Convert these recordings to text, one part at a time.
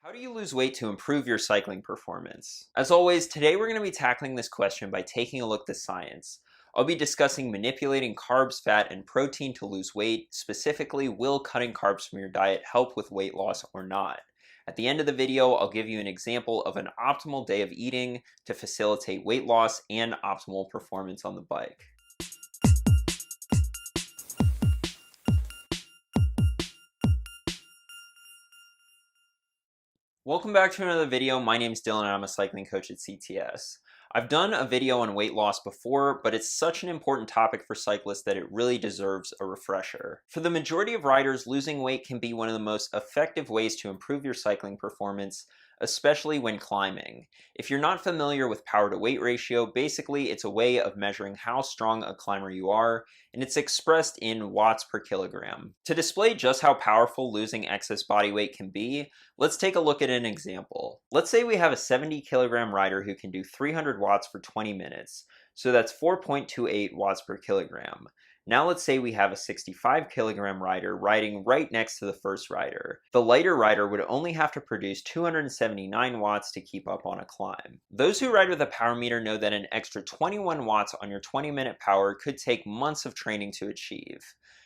How do you lose weight to improve your cycling performance? As always, today we're going to be tackling this question by taking a look at the science. I'll be discussing manipulating carbs, fat, and protein to lose weight. Specifically, will cutting carbs from your diet help with weight loss or not? At the end of the video, I'll give you an example of an optimal day of eating to facilitate weight loss and optimal performance on the bike. Welcome back to another video. My name is Dylan and I'm a cycling coach at CTS. I've done a video on weight loss before, but it's such an important topic for cyclists that it really deserves a refresher. For the majority of riders, losing weight can be one of the most effective ways to improve your cycling performance, especially when climbing. If you're not familiar with power to weight ratio, basically it's a way of measuring how strong a climber you are, and it's expressed in watts per kilogram. To display just how powerful losing excess body weight can be, let's take a look at an example. Let's say we have a 70 kilogram rider who can do 300 watts for 20 minutes, so that's 4.28 watts per kilogram. Now let's say we have a 65 kilogram rider riding right next to the first rider. The lighter rider would only have to produce 279 watts to keep up on a climb. Those who ride with a power meter know that an extra 21 watts on your 20-minute power could take months of training to achieve.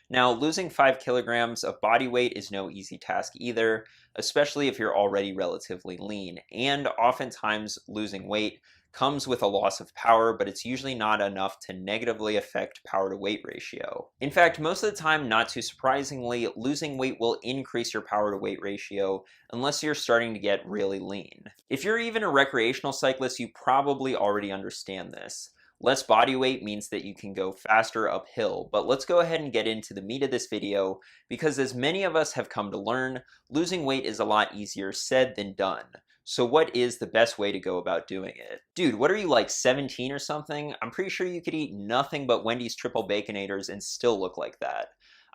Now, losing 5 kilograms of body weight is no easy task either, especially if you're already relatively lean, and oftentimes losing weight comes with a loss of power, but it's usually not enough to negatively affect power to weight ratio. In fact, most of the time, not too surprisingly, losing weight will increase your power to weight ratio unless you're starting to get really lean. If you're even a recreational cyclist, you probably already understand this. Less body weight means that you can go faster uphill, but let's go ahead and get into the meat of this video because as many of us have come to learn, losing weight is a lot easier said than done. So what is the best way to go about doing it? Dude, what are you, like 17 or something? I'm pretty sure you could eat nothing but Wendy's triple baconators and still look like that.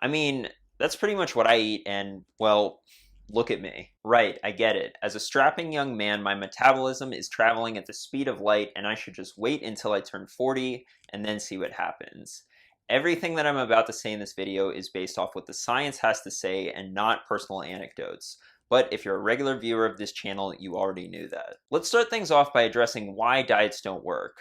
I mean, that's pretty much what I eat and, well, look at me. Right, I get it. As a strapping young man, my metabolism is traveling at the speed of light and I should just wait until I turn 40 and then see what happens. Everything that I'm about to say in this video is based off what the science has to say and not personal anecdotes. But if you're a regular viewer of this channel, you already knew that. Let's start things off by addressing why diets don't work.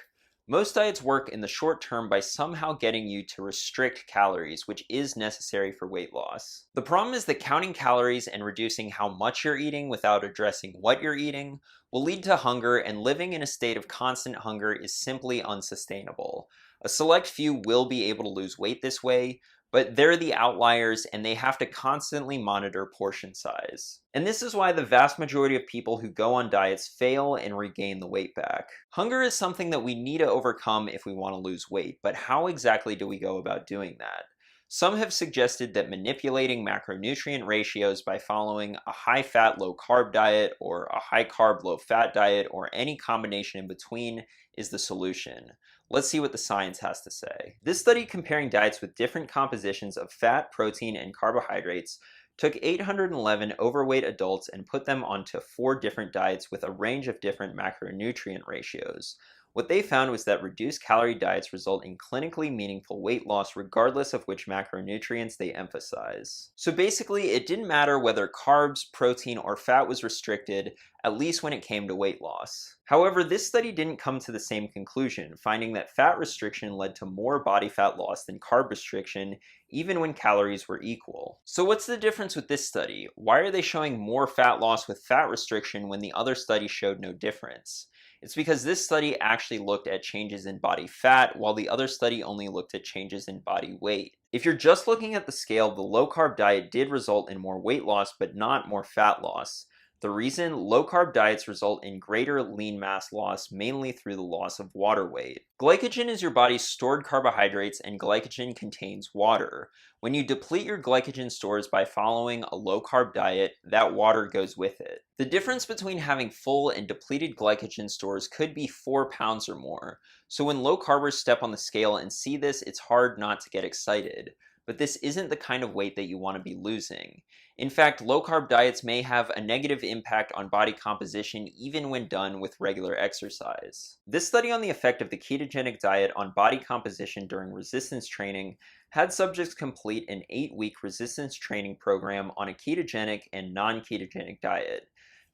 Most diets work in the short term by somehow getting you to restrict calories, which is necessary for weight loss. The problem is that counting calories and reducing how much you're eating without addressing what you're eating will lead to hunger, and living in a state of constant hunger is simply unsustainable. A select few will be able to lose weight this way, but they're the outliers and they have to constantly monitor portion size. And this is why the vast majority of people who go on diets fail and regain the weight back. Hunger is something that we need to overcome if we want to lose weight, but how exactly do we go about doing that? Some have suggested that manipulating macronutrient ratios by following a high-fat, low-carb diet or a high-carb, low-fat diet or any combination in between is the solution. Let's see what the science has to say. This study comparing diets with different compositions of fat, protein, and carbohydrates took 811 overweight adults and put them onto 4 different diets with a range of different macronutrient ratios. What they found was that reduced calorie diets result in clinically meaningful weight loss regardless of which macronutrients they emphasize. So basically, it didn't matter whether carbs, protein, or fat was restricted, at least when it came to weight loss. However, this study didn't come to the same conclusion, finding that fat restriction led to more body fat loss than carb restriction, even when calories were equal. So what's the difference with this study? Why are they showing more fat loss with fat restriction when the other study showed no difference? It's because this study actually looked at changes in body fat, while the other study only looked at changes in body weight. If you're just looking at the scale, the low-carb diet did result in more weight loss, but not more fat loss. The reason? Low-carb diets result in greater lean mass loss, mainly through the loss of water weight. Glycogen is your body's stored carbohydrates, and glycogen contains water. When you deplete your glycogen stores by following a low-carb diet, that water goes with it. The difference between having full and depleted glycogen stores could be 4 pounds or more. So when low-carbers step on the scale and see this, it's hard not to get excited. But this isn't the kind of weight that you want to be losing. In fact, low-carb diets may have a negative impact on body composition even when done with regular exercise. This study on the effect of the ketogenic diet on body composition during resistance training had subjects complete an 8-week resistance training program on a ketogenic and non-ketogenic diet.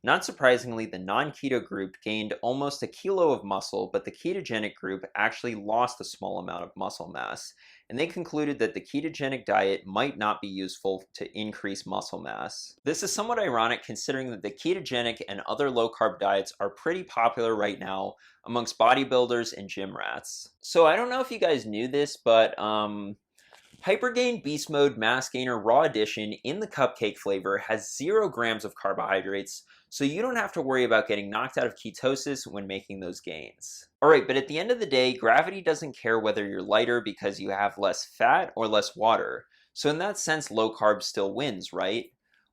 Not surprisingly, the non-keto group gained almost a kilo of muscle, but the ketogenic group actually lost a small amount of muscle mass, and they concluded that the ketogenic diet might not be useful to increase muscle mass. This is somewhat ironic considering that the ketogenic and other low-carb diets are pretty popular right now amongst bodybuilders and gym rats. So I don't know if you guys knew this, but Hypergain Beast Mode Mass Gainer Raw Edition in the cupcake flavor has 0 grams of carbohydrates, so you don't have to worry about getting knocked out of ketosis when making those gains. Alright, but at the end of the day, gravity doesn't care whether you're lighter because you have less fat or less water. So in that sense, low carb still wins, right?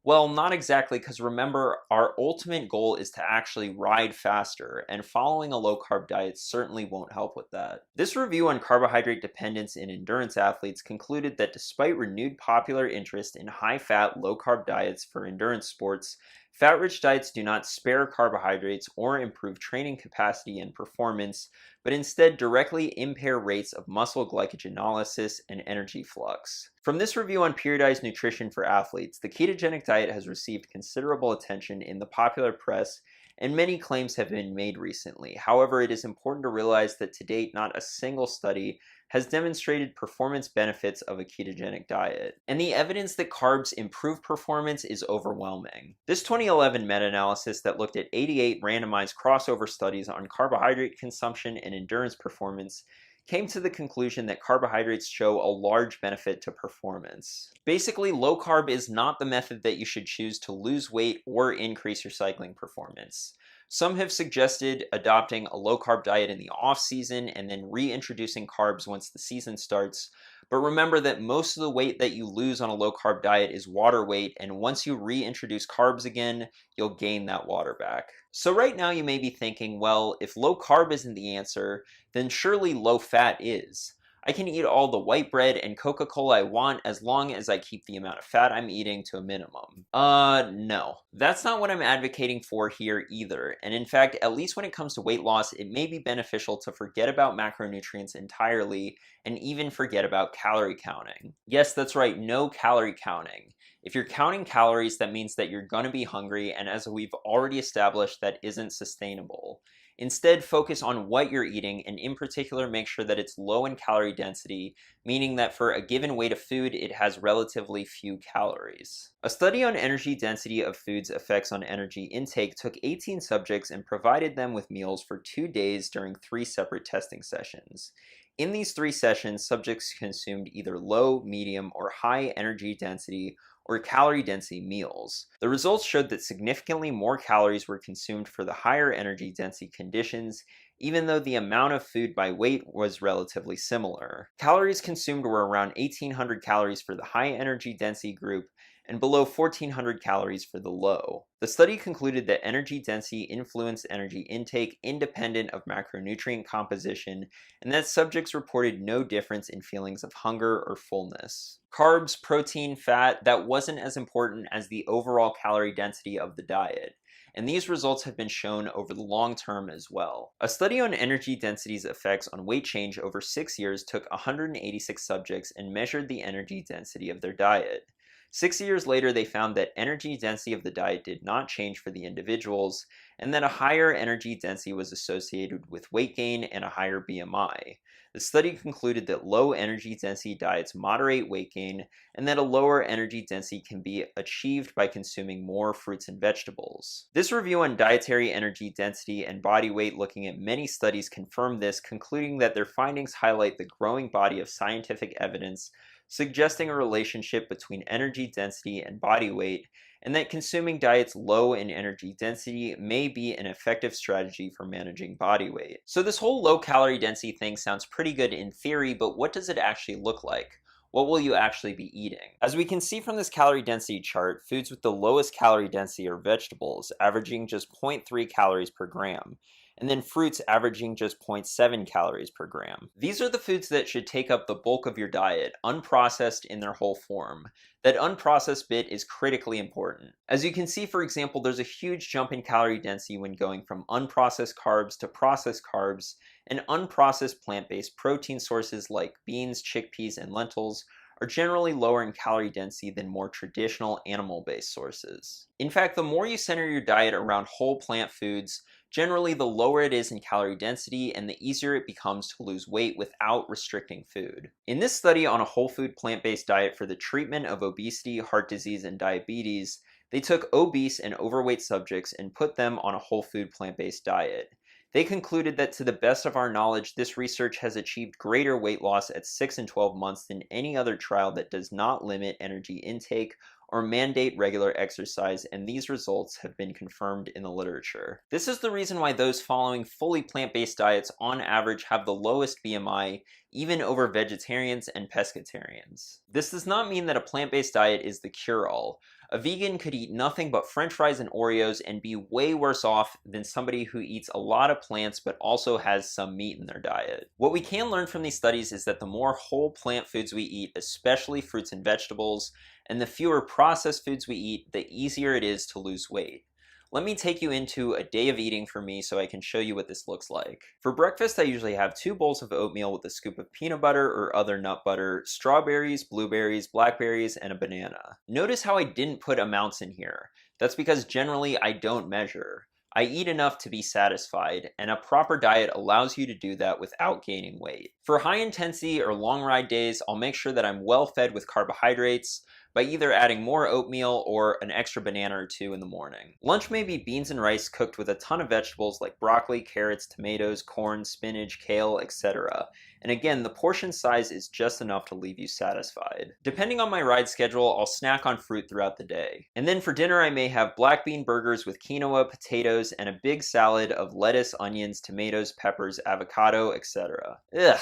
Well, not exactly, because remember, our ultimate goal is to actually ride faster, and following a low-carb diet certainly won't help with that. This review on carbohydrate dependence in endurance athletes concluded that despite renewed popular interest in high-fat, low-carb diets for endurance sports, fat-rich diets do not spare carbohydrates or improve training capacity and performance, but instead directly impair rates of muscle glycogenolysis and energy flux. From this review on periodized nutrition for athletes, the ketogenic diet has received considerable attention in the popular press, and many claims have been made recently. However, it is important to realize that to date, not a single study has demonstrated performance benefits of a ketogenic diet, and the evidence that carbs improve performance is overwhelming. This 2011 meta-analysis that looked at 88 randomized crossover studies on carbohydrate consumption and endurance performance came to the conclusion that carbohydrates show a large benefit to performance. Basically, low carb is not the method that you should choose to lose weight or increase your cycling performance. Some have suggested adopting a low-carb diet in the off-season and then reintroducing carbs once the season starts, but remember that most of the weight that you lose on a low-carb diet is water weight, and once you reintroduce carbs again, you'll gain that water back. So right now you may be thinking, well, if low-carb isn't the answer, then surely low-fat is. I can eat all the white bread and Coca-Cola I want as long as I keep the amount of fat I'm eating to a minimum. No. That's not what I'm advocating for here either. And in fact, at least when it comes to weight loss, it may be beneficial to forget about macronutrients entirely and even forget about calorie counting. Yes, that's right, no calorie counting. If you're counting calories, that means that you're gonna be hungry, and as we've already established, that isn't sustainable. Instead, focus on what you're eating, and in particular, make sure that it's low in calorie density, meaning that for a given weight of food, it has relatively few calories. A study on energy density of foods' effects on energy intake took 18 subjects and provided them with meals for 2 days during 3 separate testing sessions. In these 3 sessions, subjects consumed either low, medium, or high energy density or calorie density meals. The results showed that significantly more calories were consumed for the higher energy density conditions, even though the amount of food by weight was relatively similar. Calories consumed were around 1,800 calories for the high energy density group and below 1,400 calories for the low. The study concluded that energy density influenced energy intake independent of macronutrient composition, and that subjects reported no difference in feelings of hunger or fullness. Carbs, protein, fat, that wasn't as important as the overall calorie density of the diet, and these results have been shown over the long term as well. A study on energy density's effects on weight change over 6 years took 186 subjects and measured the energy density of their diet. 6 years later, they found that energy density of the diet did not change for the individuals, and that a higher energy density was associated with weight gain and a higher BMI. The study concluded that low energy density diets moderate weight gain, and that a lower energy density can be achieved by consuming more fruits and vegetables. This review on dietary energy density and body weight, looking at many studies, confirmed this, concluding that their findings highlight the growing body of scientific evidence suggesting a relationship between energy density and body weight, and that consuming diets low in energy density may be an effective strategy for managing body weight. So this whole low calorie density thing sounds pretty good in theory, but what does it actually look like? What will you actually be eating? As we can see from this calorie density chart, foods with the lowest calorie density are vegetables, averaging just 0.3 calories per gram, and then fruits averaging just 0.7 calories per gram. These are the foods that should take up the bulk of your diet, unprocessed in their whole form. That unprocessed bit is critically important. As you can see, for example, there's a huge jump in calorie density when going from unprocessed carbs to processed carbs, and unprocessed plant-based protein sources like beans, chickpeas, and lentils are generally lower in calorie density than more traditional animal-based sources. In fact, the more you center your diet around whole plant foods, generally the lower it is in calorie density and the easier it becomes to lose weight without restricting food. In this study on a whole food plant-based diet for the treatment of obesity, heart disease, and diabetes, they took obese and overweight subjects and put them on a whole food plant-based diet. They concluded that to the best of our knowledge, this research has achieved greater weight loss at 6 and 12 months than any other trial that does not limit energy intake or mandate regular exercise, and these results have been confirmed in the literature. This is the reason why those following fully plant-based diets on average have the lowest BMI, even over vegetarians and pescatarians. This does not mean that a plant-based diet is the cure-all. A vegan could eat nothing but french fries and Oreos and be way worse off than somebody who eats a lot of plants but also has some meat in their diet. What we can learn from these studies is that the more whole plant foods we eat, especially fruits and vegetables, and the fewer processed foods we eat, the easier it is to lose weight. Let me take you into a day of eating for me so I can show you what this looks like. For breakfast, I usually have 2 bowls of oatmeal with a scoop of peanut butter or other nut butter, strawberries, blueberries, blackberries, and a banana. Notice how I didn't put amounts in here. That's because generally I don't measure. I eat enough to be satisfied, and a proper diet allows you to do that without gaining weight. For high intensity or long ride days, I'll make sure that I'm well fed with carbohydrates by either adding more oatmeal or an extra banana or 2 in the morning. Lunch may be beans and rice cooked with a ton of vegetables like broccoli, carrots, tomatoes, corn, spinach, kale, etc. And again, the portion size is just enough to leave you satisfied. Depending on my ride schedule, I'll snack on fruit throughout the day. And then for dinner, I may have black bean burgers with quinoa, potatoes, and a big salad of lettuce, onions, tomatoes, peppers, avocado, etc. Ugh.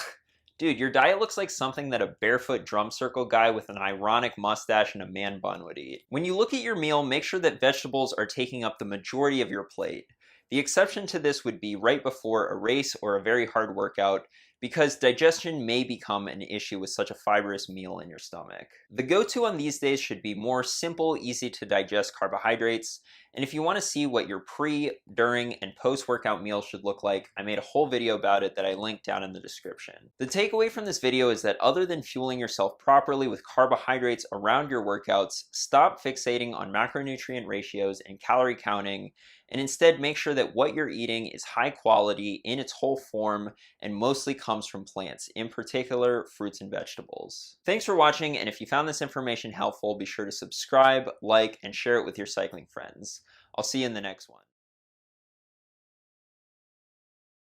Dude, your diet looks like something that a barefoot drum circle guy with an ironic mustache and a man bun would eat. When you look at your meal, make sure that vegetables are taking up the majority of your plate. The exception to this would be right before a race or a very hard workout, because digestion may become an issue with such a fibrous meal in your stomach. The go-to on these days should be more simple, easy to digest carbohydrates, and if you want to see what your pre, during, and post-workout meals should look like, I made a whole video about it that I linked down in the description. The takeaway from this video is that other than fueling yourself properly with carbohydrates around your workouts, stop fixating on macronutrient ratios and calorie counting, and instead make sure that what you're eating is high quality in its whole form and mostly comes from plants, in particular fruits and vegetables. Thanks for watching, and if you found this information helpful, be sure to subscribe, like, and share it with your cycling friends. I'll see you in the next one.